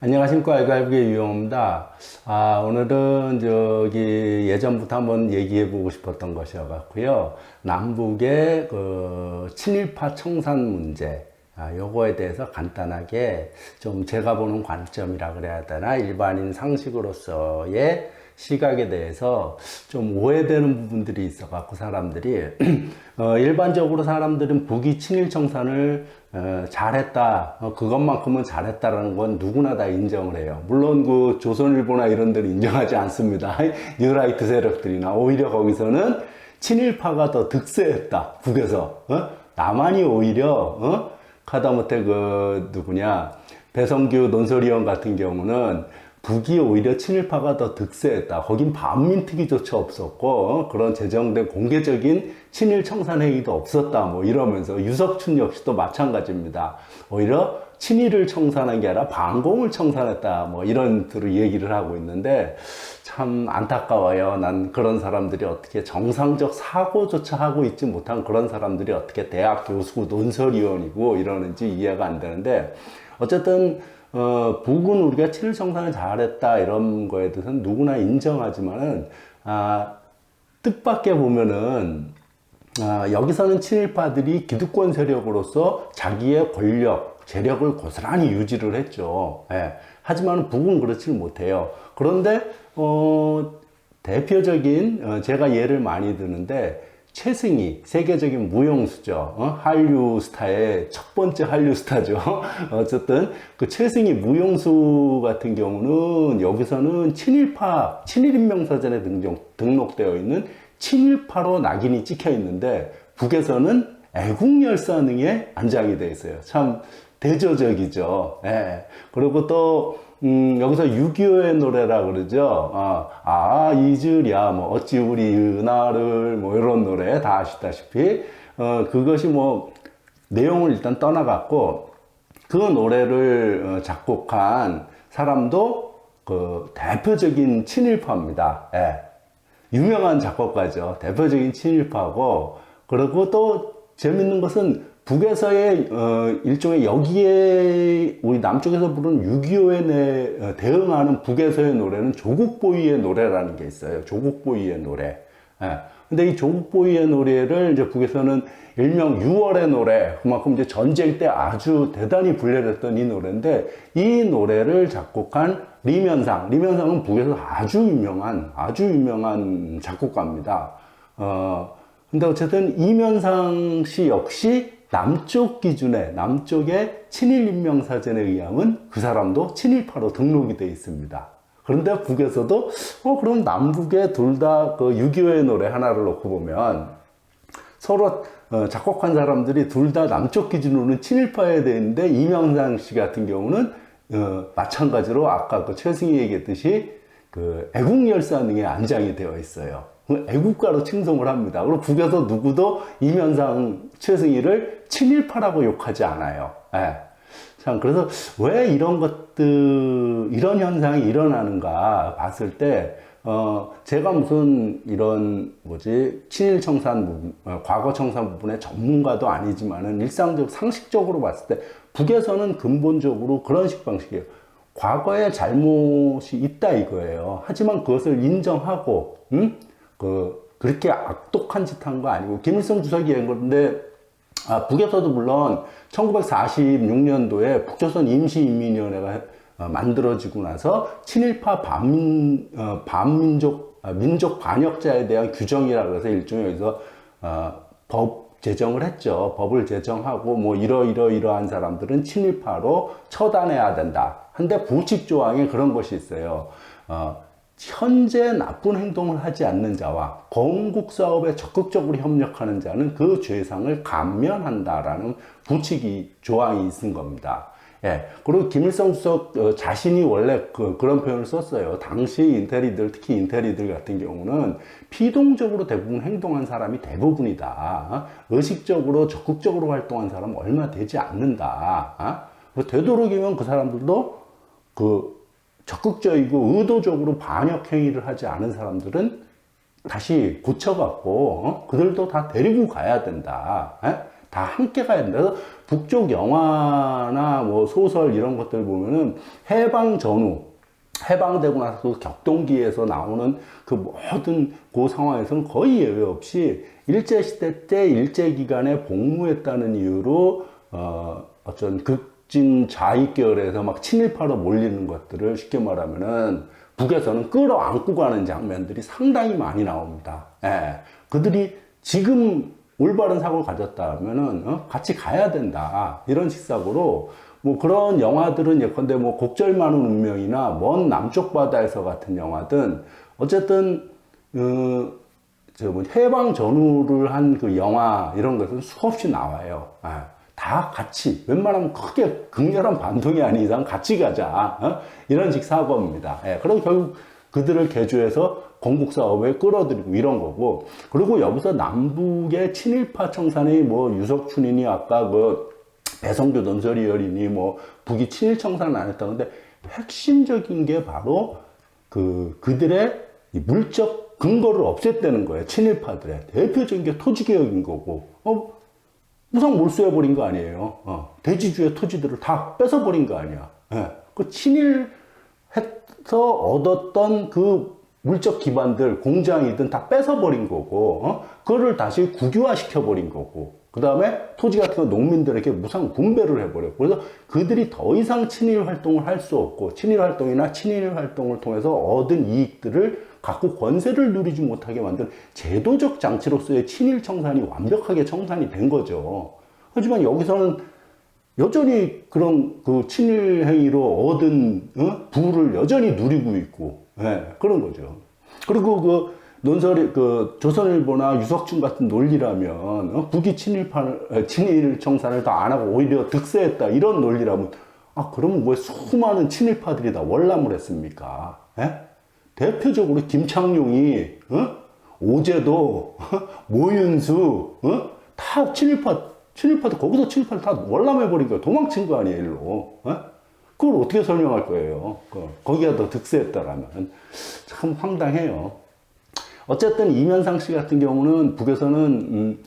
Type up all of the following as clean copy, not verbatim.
안녕하십니까. 알갈비의 유용입니다. 오늘은 예전부터 한번 얘기해 보고 싶었던 것이어 갖고요. 남북의 친일파 청산 문제, 요거에 대해서 간단하게 좀 제가 보는 관점이라 그래야 되나, 일반인 상식으로서의 시각에 대해서 좀 오해되는 부분들이 있어 갖고 사람들이 일반적으로 사람들은 북이 친일 청산을 잘했다, 그것만큼은 잘했다라는 건 누구나 다 인정을 해요. 물론 그 조선일보나 이런 데는 인정하지 않습니다. 뉴라이트 세력들이나 오히려 거기서는 친일파가 더 득세했다, 북에서. 남한이 오히려 하다못해 배성규 논설위원 같은 경우는 북이 오히려 친일파가 더 득세했다. 거긴 반민특위조차 없었고, 그런 제정된 공개적인 친일 청산 행위도 없었다. 뭐 이러면서 유석춘 역시도 마찬가지입니다. 오히려 친일을 청산한 게 아니라 반공을 청산했다. 뭐 이런 식으로 얘기를 하고 있는데, 참 안타까워요. 난 그런 사람들이 어떻게 정상적 사고조차 하고 있지 못한 그런 사람들이 어떻게 대학 교수고 논설위원이고 이러는지 이해가 안 되는데, 어쨌든 북은 우리가 친일 청산을 잘했다 이런 거에 대해서는 누구나 인정하지만은 뜻밖의 보면은 여기서는 친일파들이 기득권 세력으로서 자기의 권력, 재력을 고스란히 유지를 했죠. 예. 하지만 북은 그렇지 못해요. 그런데 대표적인 제가 예를 많이 드는데 최승희, 세계적인 무용수죠. 한류 스타의 첫 번째 한류 스타죠. 어쨌든 그 최승희 무용수 같은 경우는 여기서는 친일파, 친일인명사전에 등록되어 있는 친일파로 낙인이 찍혀 있는데 북에서는 애국열사능에 안장이 되어 있어요. 참 대조적이죠. 예. 그리고 또 여기서 6.25의 노래라 그러죠. 잊으랴, 뭐, 어찌 우리 은하를, 뭐, 이런 노래 다 아시다시피, 그것이 뭐, 내용을 일단 떠나갔고, 그 노래를 작곡한 사람도 그 대표적인 친일파입니다. 예. 유명한 작곡가죠. 대표적인 친일파고, 그리고 또 재밌는 것은 북에서의 일종의 여기에 우리 남쪽에서 부르는 6.25에 대응하는 북에서의 노래는 조국보위의 노래라는 게 있어요. 조국보위의 노래. 예. 근데 이 조국보위의 노래를 이제 북에서는 일명 6월의 노래, 그만큼 이제 전쟁 때 아주 대단히 불려졌던 이 노래인데, 이 노래를 작곡한 리면상은 북에서 아주 유명한 작곡가입니다. 근데 어쨌든 이면상 씨 역시 남쪽 기준에, 남쪽의 친일인명사전에 의하면 그 사람도 친일파로 등록이 되어 있습니다. 그런데 북에서도, 그럼 남북에 둘 다 그 6.25의 노래 하나를 놓고 보면 서로 작곡한 사람들이 둘 다 남쪽 기준으로는 친일파에 되어 있는데, 이면상 씨 같은 경우는 마찬가지로 아까 그 최승희 얘기했듯이 그 애국열사능에 안장이 되어 있어요. 애국가로 칭송을 합니다. 그리고 북에서 누구도 이면상 최승희를 친일파라고 욕하지 않아요. 예. 참, 그래서 왜 이런 현상이 일어나는가 봤을 때, 제가 무슨 친일 청산 과거 청산 부분의 전문가도 아니지만은 상식적으로 봤을 때, 북에서는 근본적으로 그런 방식이에요. 과거에 잘못이 있다 이거예요. 하지만 그것을 인정하고, 그렇게 악독한 짓 한 거 아니고, 김일성 주석이 한 건데, 북에서도 물론 1946년도에 북조선 임시인민위원회가 만들어지고 나서 친일파 민족 반역자에 대한 규정이라 그래서 일종의 여기서 법 제정을 했죠. 법을 제정하고 뭐 이러한 사람들은 친일파로 처단해야 된다. 한데 부칙 조항에 그런 것이 있어요. 현재 나쁜 행동을 하지 않는 자와 건국 사업에 적극적으로 협력하는 자는 그 죄상을 감면한다라는 조항이 있는 겁니다. 예. 그리고 김일성 주석 자신이 원래 그런 표현을 썼어요. 당시 특히 인테리들 같은 경우는 피동적으로 대부분 행동한 사람이 대부분이다. 의식적으로 적극적으로 활동한 사람은 얼마 되지 않는다. 되도록이면 그 사람들도 적극적이고 의도적으로 반역 행위를 하지 않은 사람들은 다시 고쳐갖고 그들도 다 데리고 가야 된다. 다 함께 가야 된다. 그래서 북쪽 영화나 뭐 소설 이런 것들 보면은 해방 전후, 해방되고 나서 그 격동기에서 나오는 그 모든 그 상황에서는 거의 예외 없이 일제시대 때 일제기간에 복무했다는 이유로 어떤 극진 좌익계열에서 막 친일파로 몰리는 것들을 쉽게 말하면은 북에서는 끌어안고 가는 장면들이 상당히 많이 나옵니다. 예. 그들이 지금 올바른 사고를 가졌다면은 같이 가야 된다. 이런 식사고로 뭐 그런 영화들은 예컨대 뭐 곡절 많은 운명이나 먼 남쪽 바다에서 같은 영화든 어쨌든 뭐 해방 전후를 한 그 영화 이런 것은 수없이 나와요. 다 같이 웬만하면 크게 극렬한 반동이 아닌 이상 같이 가자. 이런 식 사고입니다. 그리고 결국 그들을 개조해서 건국 사업에 끌어들이고 이런 거고. 그리고 여기서 남북의 친일파 청산이 뭐 유석춘이니 아까 그 배성규 논설위원이니 뭐 북이 친일 청산을 안 했다. 근데 핵심적인 게 바로 그들의 물적 근거를 없앴다는 거예요. 친일파들의 대표적인 게 토지개혁인 거고. 무상 몰수해버린 거 아니에요. 대지주의 토지들을 다 뺏어버린 거 아니야. 그 친일해서 얻었던 그 물적 기반들, 공장이든 다 뺏어버린 거고, 그거를 다시 국유화시켜버린 거고, 그 다음에 토지 같은 거 농민들에게 무상 분배를 해버렸고, 그래서 그들이 더 이상 친일 활동을 할 수 없고, 친일 활동이나 친일 활동을 통해서 얻은 이익들을 갖고 권세를 누리지 못하게 만든 제도적 장치로서의 친일 청산이 완벽하게 청산이 된 거죠. 하지만 여기서는 여전히 그런 그 친일 행위로 얻은 부를 여전히 누리고 있고, 그런 거죠. 그리고 그 논설이 그 조선일보나 유석춘 같은 논리라면 북이 친일 청산을 다 안 하고 오히려 득세했다 이런 논리라면 그러면 왜 수많은 친일파들이 다 월남을 했습니까? 대표적으로 김창룡이 오제도 모윤수 다 친일파도 거기서 친일파를 다 월남해버린 거예요. 도망친 거 아니에요, 일로. 그걸 어떻게 설명할 거예요? 거기가 더 득세했다라면. 참 황당해요. 어쨌든 이면상 씨 같은 경우는 북에서는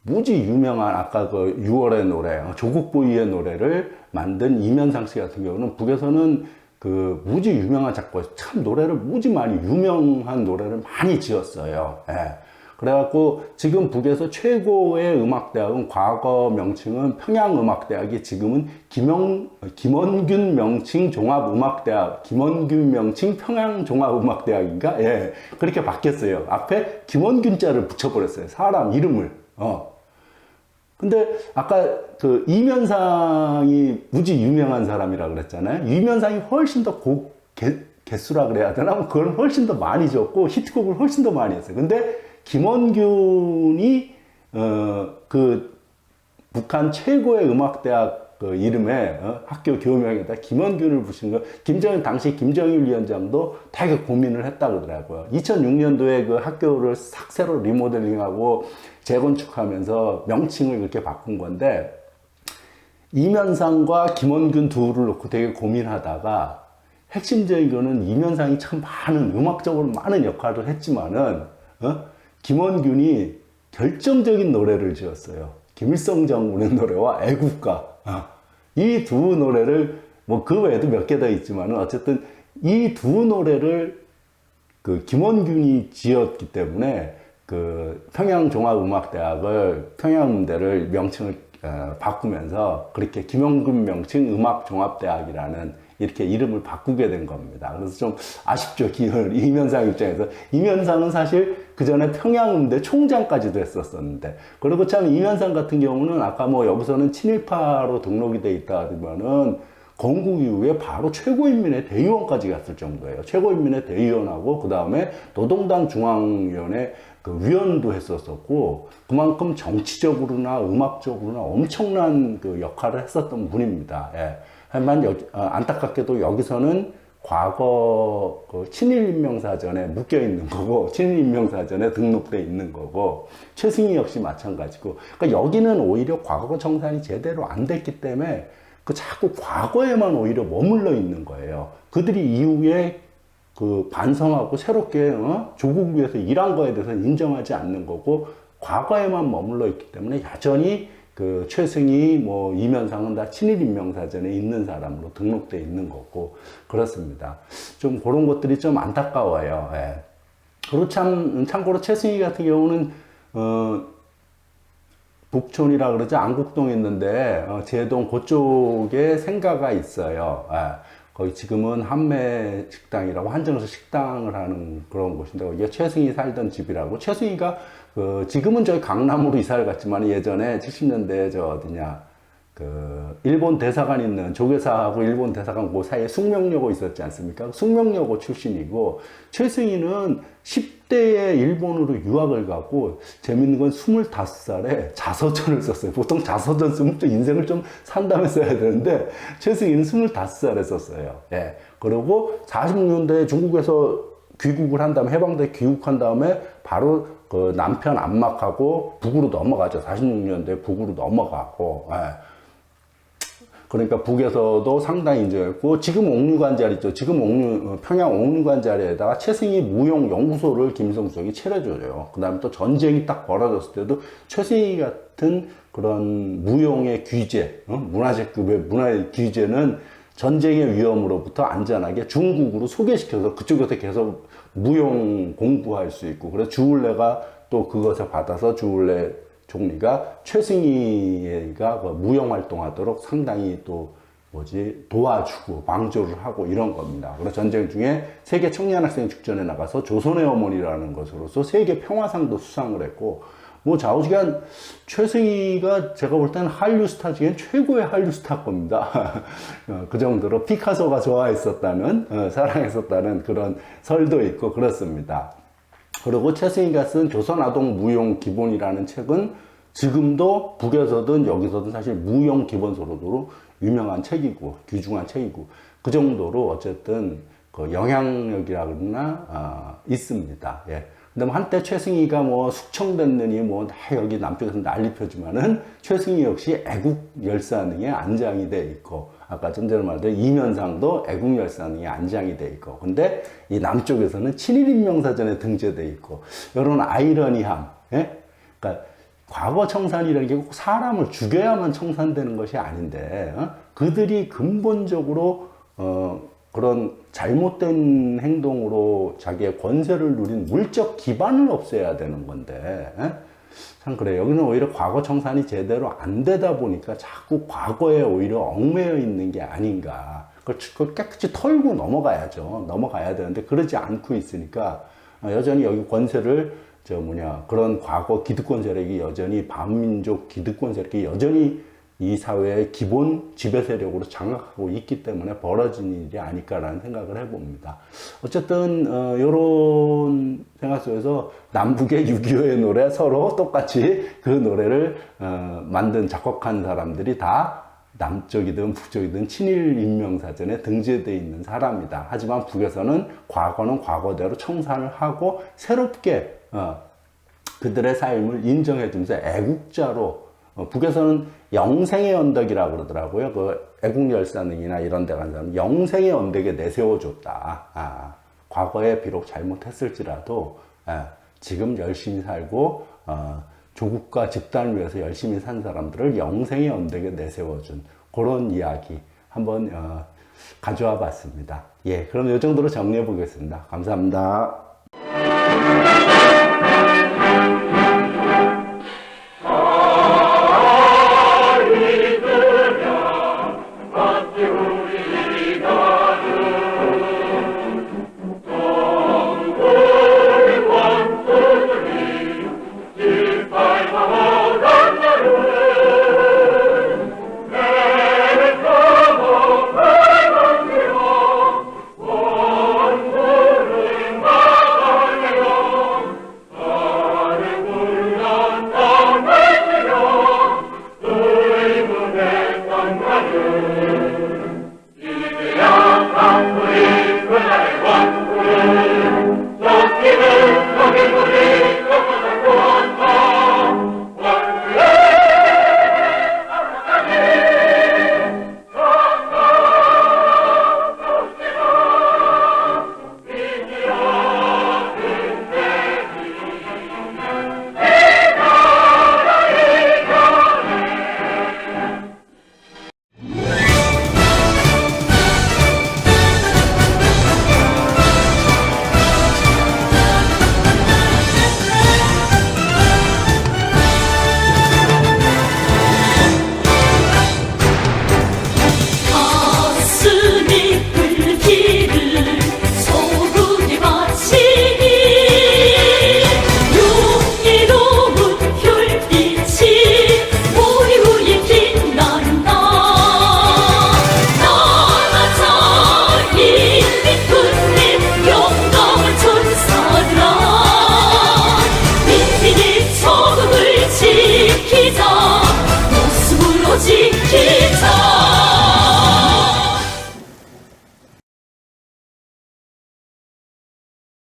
무지 유명한 아까 그 6월의 노래, 조국 보이의 노래를 만든 이면상 씨 같은 경우는 북에서는 그 무지 유명한 작곡가, 참 노래를 무지 많이 유명한 노래를 많이 지었어요. 그래갖고 지금 북에서 최고의 음악대학은 과거 명칭은 평양음악대학이 지금은 김원균 명칭 종합음악대학, 김원균 명칭 평양종합음악대학인가? 그렇게 바뀌었어요. 앞에 김원균자를 붙여버렸어요. 사람 이름을. 근데 아까 그 이면상이 무지 유명한 사람이라 그랬잖아요. 이면상이 훨씬 더 개수라 그래야 되나? 그건 훨씬 더 많이 지었고 히트곡을 훨씬 더 많이 했어요. 근데 김원균이 그 북한 최고의 음악대학 그 이름에 학교 교명에다 김원균을 붙인 거, 당시 김정일 위원장도 되게 고민을 했다 그러더라고요. 2006년도에 그 학교를 싹 새로 리모델링하고 재건축하면서 명칭을 그렇게 바꾼 건데, 이면상과 김원균 둘을 놓고 되게 고민하다가 핵심적인 거는 이면상이 참 음악적으로 많은 역할을 했지만은 김원균이 결정적인 노래를 지었어요. 김일성 장군의 노래와 애국가. 이 두 노래를 뭐 그 외에도 몇 개 더 있지만은 어쨌든 이 두 노래를 그 김원균이 지었기 때문에 그 평양종합음악대학을 평양음대를 명칭을 바꾸면서 그렇게 김원균 명칭 음악종합대학이라는 이렇게 이름을 바꾸게 된 겁니다. 그래서 좀 아쉽죠. 이면상 입장에서. 이면상은 사실 그 전에 평양음대 총장까지도 했었었는데, 그리고 참 이면상 같은 경우는 아까 뭐 여기서는 친일파로 등록이 돼 있다 하지만은 건국 이후에 바로 최고인민회 대의원까지 갔을 정도예요. 최고인민회 대의원하고 그 다음에 노동당 중앙위원회 그 위원도 했었었고, 그만큼 정치적으로나 음악적으로나 엄청난 그 역할을 했었던 분입니다. 하지만 안타깝게도 여기서는 과거 그 친일인명사전에 묶여 있는 거고, 친일인명사전에 등록돼 있는 거고, 최승희 역시 마찬가지고, 그러니까 여기는 오히려 과거 청산이 제대로 안 됐기 때문에 그 자꾸 과거에만 오히려 머물러 있는 거예요. 그들이 이후에 그 반성하고 새롭게 조국을 위해서 일한 거에 대해서 인정하지 않는 거고, 과거에만 머물러 있기 때문에 여전히 그 최승희, 뭐 이면상은 다 친일 인명사전에 있는 사람으로 등록돼 있는 거고 그렇습니다. 좀 그런 것들이 좀 안타까워요. 예. 그리고 참고로 최승희 같은 경우는 북촌이라 그러죠. 안국동에 있는데 제동 그쪽에 생가가 있어요. 예. 거기 지금은 한매 식당이라고 한정식 식당을 하는 그런 곳인데 거기가 최승희 살던 집이라고. 최승희가 지금은 저희 강남으로 이사를 갔지만 예전에 70년대 저 어디냐 그 일본 대사관 있는 조계사하고 일본 대사관 그 사이에 숙명여고 있었지 않습니까? 숙명여고 출신이고 최승희는 10대에 일본으로 유학을 가고 재밌는 건 25살에 자서전을 썼어요. 보통 자서전 쓰면 좀 인생을 좀 산다며 써야 되는데 최승희는 25살에 썼어요. 예. 그리고 40년대에 중국에서 귀국을 한 다음에 해방돼 귀국한 다음에 바로 그 남편 안막하고 북으로 넘어가죠. 46년도에 북으로 넘어가고. 예. 그러니까 북에서도 상당히 인정했고 지금 옥류관 자리 있죠. 지금 평양 옥류관 자리에다가 최승희 무용연구소를 김일성주석이 차려줘요. 그 다음에 또 전쟁이 딱 벌어졌을 때도 최승희 같은 그런 무용의 귀재, 문화재급의 문화의 귀재는 전쟁의 위험으로부터 안전하게 중국으로 소개시켜서 그쪽에서 계속 무용 공부할 수 있고 그래서 주울레가 또 그것을 받아서 주울레 총리가 최승희가 무용 활동하도록 상당히 또 도와주고 방조를 하고 이런 겁니다. 그래서 전쟁 중에 세계 청년학생 축전에 나가서 조선의 어머니라는 것으로서 세계 평화상도 수상을 했고 뭐 좌우지간 최승희가 제가 볼 때는 한류 스타 중에 최고의 한류 스타 겁니다. 그 정도로 피카소가 좋아했었다는 사랑했었다는 그런 설도 있고 그렇습니다. 그리고 최승희가 쓴 조선아동 무용 기본이라는 책은 지금도 북에서든 여기서든 사실 무용 기본서로도 유명한 책이고 귀중한 책이고 그 정도로 어쨌든 그 영향력이라 그러나 있습니다. 예. 근데 뭐 한때 최승희가 뭐 숙청됐느니 뭐 다 여기 남쪽에서 난리 펴지만은 최승희 역시 애국열사능에 안장이 돼 있고 아까 좀 전에 말했던 이면상도 애국열사능에 안장이 돼 있고 근데 이 남쪽에서는 친일인명사전에 등재돼 있고 이런 아이러니함. 예? 그러니까 과거 청산이라는 게 꼭 사람을 죽여야만 청산되는 것이 아닌데 그들이 근본적으로 그런 잘못된 행동으로 자기의 권세를 누린 물적 기반을 없애야 되는 건데 참 그래요. 여기는 오히려 과거 청산이 제대로 안 되다 보니까 자꾸 과거에 오히려 얽매여 있는 게 아닌가. 그걸 깨끗이 털고 넘어가야죠. 넘어가야 되는데 그러지 않고 있으니까 여전히 여기 권세를 그런 과거 기득권 세력이 여전히 반민족 기득권 세력이 여전히 이 사회의 기본 지배 세력으로 장악하고 있기 때문에 벌어진 일이 아닐까라는 생각을 해봅니다. 어쨌든 이런 생각 속에서 남북의 6.25의 노래 서로 똑같이 그 노래를 만든 작곡한 사람들이 다 남쪽이든 북쪽이든 친일 인명사전에 등재되어 있는 사람이다. 하지만 북에서는 과거는 과거대로 청산을 하고 새롭게 그들의 삶을 인정해주면서 애국자로 북에서는 영생의 언덕이라고 그러더라고요. 그 애국열사능이나 이런 데 간 사람 영생의 언덕에 내세워줬다. 과거에 비록 잘못했을지라도 지금 열심히 살고 조국과 집단을 위해서 열심히 산 사람들을 영생의 언덕에 내세워준 그런 이야기 한번 가져와 봤습니다. 예, 그럼 이 정도로 정리해 보겠습니다. 감사합니다.